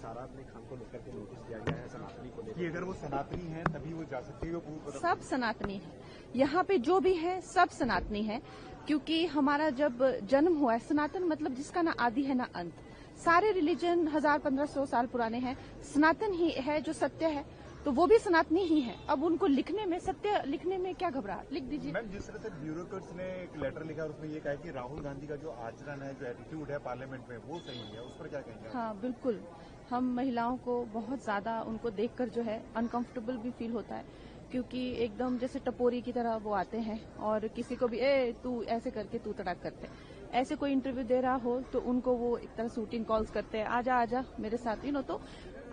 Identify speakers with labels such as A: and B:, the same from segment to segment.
A: सारा अपने खान को लेकर के नोटिस दिया गया है सनातनी को लेकर
B: कि अगर वो सनातनी है तभी वो जा सकती है। वो
C: सब सनातनी है, यहाँ पे जो भी है सब सनातनी है, क्योंकि हमारा जब जन्म हुआ है, सनातन मतलब जिसका ना आदि है ना अंत। सारे रिलीजन 1000-1500 साल पुराने हैं, सनातन ही है जो सत्य है, तो वो भी सनातनी ही है। अब उनको लिखने में, सत्य लिखने में क्या घबराहट, लिख दीजिए।
B: मैम, जिस तरह से ब्यूरोक्रेट्स ने एक लेटर लिखा और उसमें ये कहा कि राहुल गांधी का जो आचरण है, जो एटीट्यूड है पार्लियामेंट में, वो सही है, उस पर क्या कहेंगे?
C: हाँ बिल्कुल, हम महिलाओं को बहुत ज्यादा उनको देखकर जो है अनकंफर्टेबल भी फील होता है, क्योंकि एकदम जैसे टपोरी की तरह वो आते हैं और किसी को भी तू ऐसे करके तू तड़ाक करते हैं। ऐसे कोई इंटरव्यू दे रहा हो तो उनको वो एक तरह शूटिंग कॉल्स करते हैं, आजा आजा मेरे साथ, तो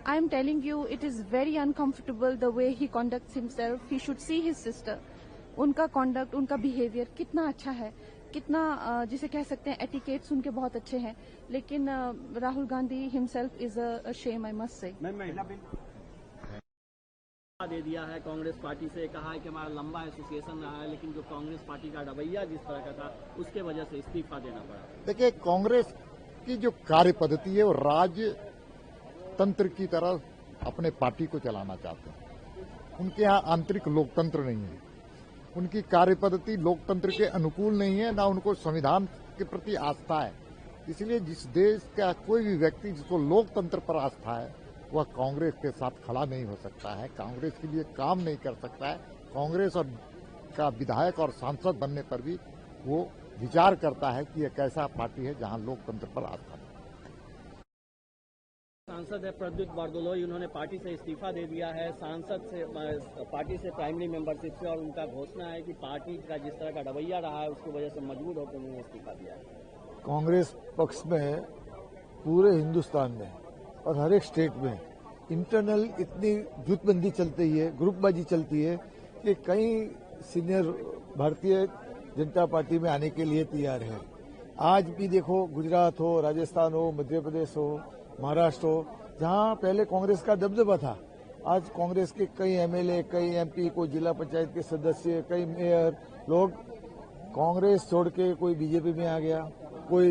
C: I am telling you it is very uncomfortable the way he conducts himself. He should see his sister. उनका कंडक्ट, उनका बिहेवियर कितना अच्छा है, कितना जिसे कह सकते हैं एटिकेट्स उनके बहुत अच्छे हैं, लेकिन Rahul Gandhi himself is a shame, I must say.
A: महिला बिल
D: दे दिया है कांग्रेस पार्टी से, कहा है कि हमारा लंबा एसोसिएशन रहा है, लेकिन जो कांग्रेस पार्टी का रवैया जिस तरह का था उसके वजह से इस्तीफा देना पड़ा।
E: देखिए, कांग्रेस की जो कार्य पद्धति है वो राजतंत्र की तरह अपने पार्टी को चलाना चाहते हैं। उनके यहाँ आंतरिक लोकतंत्र नहीं है, उनकी कार्य पद्धति लोकतंत्र के अनुकूल नहीं है, ना उनको संविधान के प्रति आस्था है। इसलिए जिस देश का कोई भी व्यक्ति जिसको लोकतंत्र पर आस्था है वह कांग्रेस के साथ खड़ा नहीं हो सकता है, कांग्रेस के लिए काम नहीं कर सकता है। कांग्रेस और का विधायक और सांसद बनने पर भी वो विचार करता है कि यह कैसा पार्टी है जहां लोकतंत्र पर आस्था है।
D: सांसद है प्रद्युत बारदोलोई, उन्होंने पार्टी से इस्तीफा दे दिया है, सांसद से पार्टी से प्राइमरी मेंबरशिप से, और उनका घोषणा है कि पार्टी का जिस तरह का रवैया रहा है उसकी वजह से मजबूर होकर उन्होंने इस्तीफा दिया है।
F: कांग्रेस पक्ष में पूरे हिंदुस्तान में और हर एक स्टेट में इंटरनल इतनी जुटबंदी चलती है, ग्रुपबाजी चलती है कि कई सीनियर भारतीय जनता पार्टी में आने के लिए तैयार है। आज भी देखो, गुजरात हो, राजस्थान हो, मध्य प्रदेश हो, महाराष्ट्र हो, जहां पहले कांग्रेस का दबदबा था, आज कांग्रेस के कई एमएलए, कई एमपी, कोई जिला पंचायत के सदस्य, कई मेयर लोग कांग्रेस छोड़ के कोई बीजेपी में आ गया, कोई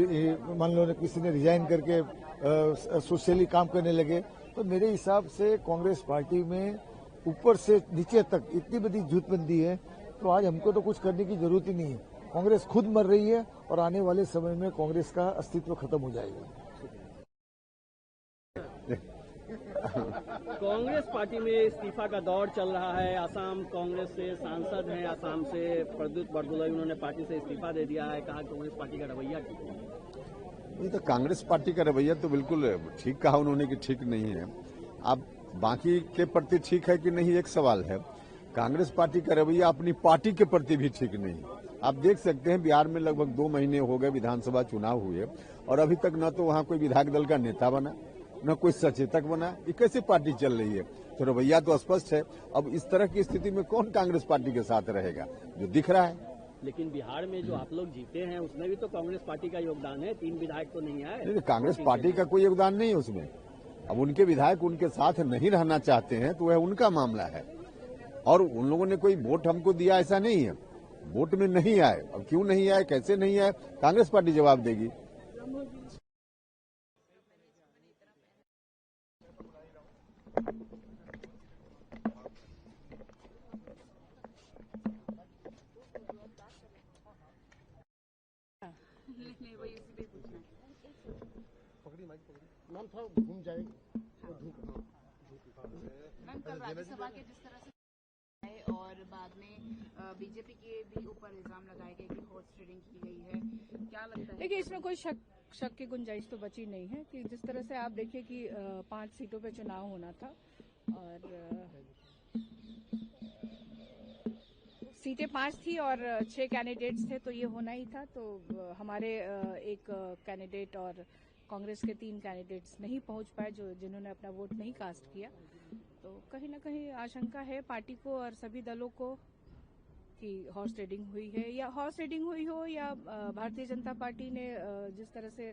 F: मान लो किसी ने रिजाइन करके सोशली काम करने लगे। तो मेरे हिसाब से कांग्रेस पार्टी में ऊपर से नीचे तक इतनी बड़ी जुटबंदी है, तो आज हमको तो कुछ करने की जरूरत ही नहीं है। कांग्रेस खुद मर रही है और आने वाले समय में कांग्रेस का अस्तित्व खत्म हो जाएगा।
D: कांग्रेस पार्टी में इस्तीफा का दौर चल रहा है। असम कांग्रेस से सांसद हैं, असम से प्रद्युत बारदोलोई, उन्होंने पार्टी से इस्तीफा दे दिया है, कहा कांग्रेस पार्टी का रवैया ठीक नहीं है।
G: ये तो कांग्रेस पार्टी का रवैया तो बिल्कुल ठीक कहा उन्होंने कि ठीक नहीं है। अब बाकी के प्रति ठीक है कि नहीं एक सवाल है। कांग्रेस पार्टी का रवैया अपनी पार्टी के प्रति भी ठीक नहीं। आप देख सकते हैं बिहार में लगभग 2 महीने हो गए विधानसभा चुनाव हुए और अभी तक न तो वहां कोई विधायक दल का नेता बना, न कोई सचेतक बना। ये कैसी पार्टी चल रही है? तो रवैया तो स्पष्ट है। अब इस तरह की स्थिति में कौन कांग्रेस पार्टी के साथ रहेगा, जो दिख रहा है।
D: लेकिन बिहार में जो आप लोग जीते हैं उसमें भी तो कांग्रेस पार्टी का योगदान है, 3 विधायक तो नहीं आए।
G: नहीं, कांग्रेस पार्टी का कोई योगदान नहीं है उसमें। अब उनके विधायक उनके साथ नहीं रहना चाहते हैं तो वह उनका मामला है, और उन लोगों ने कोई वोट हमको दिया ऐसा नहीं है। वोट में नहीं आए, अब क्यों नहीं आए, कैसे नहीं आए, कांग्रेस पार्टी जवाब देगी।
E: मैम थोड़ा घूम जाएगी।
C: मैम, कल राज्यसभा के जिस तरह से आए और बाद में बीजेपी के भी ऊपर इल्जाम लगाए गए कि हॉर्स ट्रेडिंग की गई है, क्या लगता है?
H: देखिए, इसमें कोई शक की गुंजाइश तो बची नहीं है कि जिस तरह से आप देखिए कि 5 सीटों पे चुनाव होना था और सीटें 5 थी और 6 कैंडिडेट्स थे, तो ये होना ही था। तो हमारे एक कैंडिडेट और कांग्रेस के 3 कैंडिडेट्स नहीं पहुंच पाए, जिन्होंने अपना वोट नहीं कास्ट किया। तो कहीं ना कहीं आशंका है पार्टी को और सभी दलों को कि हॉर्स ट्रेडिंग हुई है, या हॉर्स ट्रेडिंग हुई हो, या भारतीय जनता पार्टी ने जिस तरह से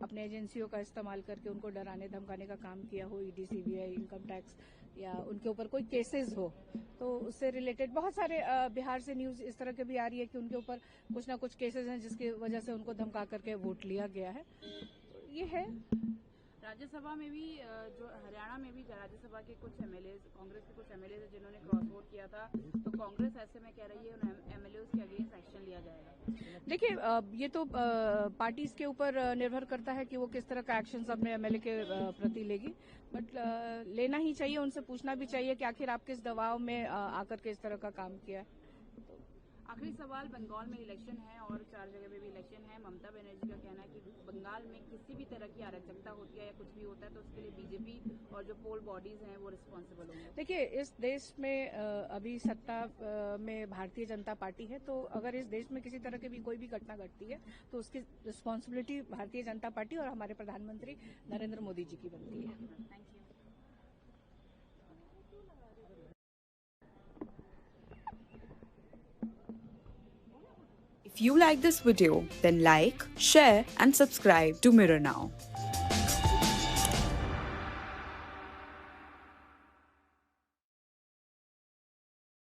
H: अपने एजेंसियों का इस्तेमाल करके उनको डराने धमकाने का काम किया हो, ईडी, सीबीआई, इनकम टैक्स, या उनके ऊपर कोई केसेस हो, तो उससे रिलेटेड बहुत सारे बिहार से न्यूज इस तरह के भी आ रही है कि उनके ऊपर कुछ ना कुछ केसेस हैं जिसकी वजह से उनको धमका करके वोट लिया गया है। तो ये है।
I: राज्यसभा में भी जो हरियाणा में भी राज्यसभा के कुछ एमएलए कांग्रेस के कुछ एमएलए है जिन्होंने क्रॉस वोट किया था, तो कांग्रेस ऐसे में कह रही है उन एमएलए के अगेंस्ट एक्शन लिया जाएगा।
H: देखिए ये तो पार्टीज के ऊपर निर्भर करता है कि वो किस तरह का एक्शन अपने एमएलए के प्रति लेगी, बट लेना ही चाहिए, उनसे पूछना भी चाहिए कि आखिर आप किस दबाव में आकर के इस तरह का काम किया है।
I: आखिरी सवाल, बंगाल में इलेक्शन है और 4 जगह पे भी इलेक्शन है। ममता बनर्जी का कहना है कि बंगाल में किसी भी तरह की अराजकता होती है या कुछ भी होता है तो उसके लिए बीजेपी और जो पोल बॉडीज हैं वो रिस्पॉन्सिबल होंगे।
H: देखिए इस देश में अभी सत्ता में भारतीय जनता पार्टी है, तो अगर इस देश में किसी तरह की भी कोई भी घटना घटती है तो उसकी रिस्पॉन्सिबिलिटी भारतीय जनता पार्टी और हमारे प्रधानमंत्री नरेंद्र मोदी जी की बनती है।
I: Thank you.
J: If you like this video, then like, share and subscribe to Mirror Now.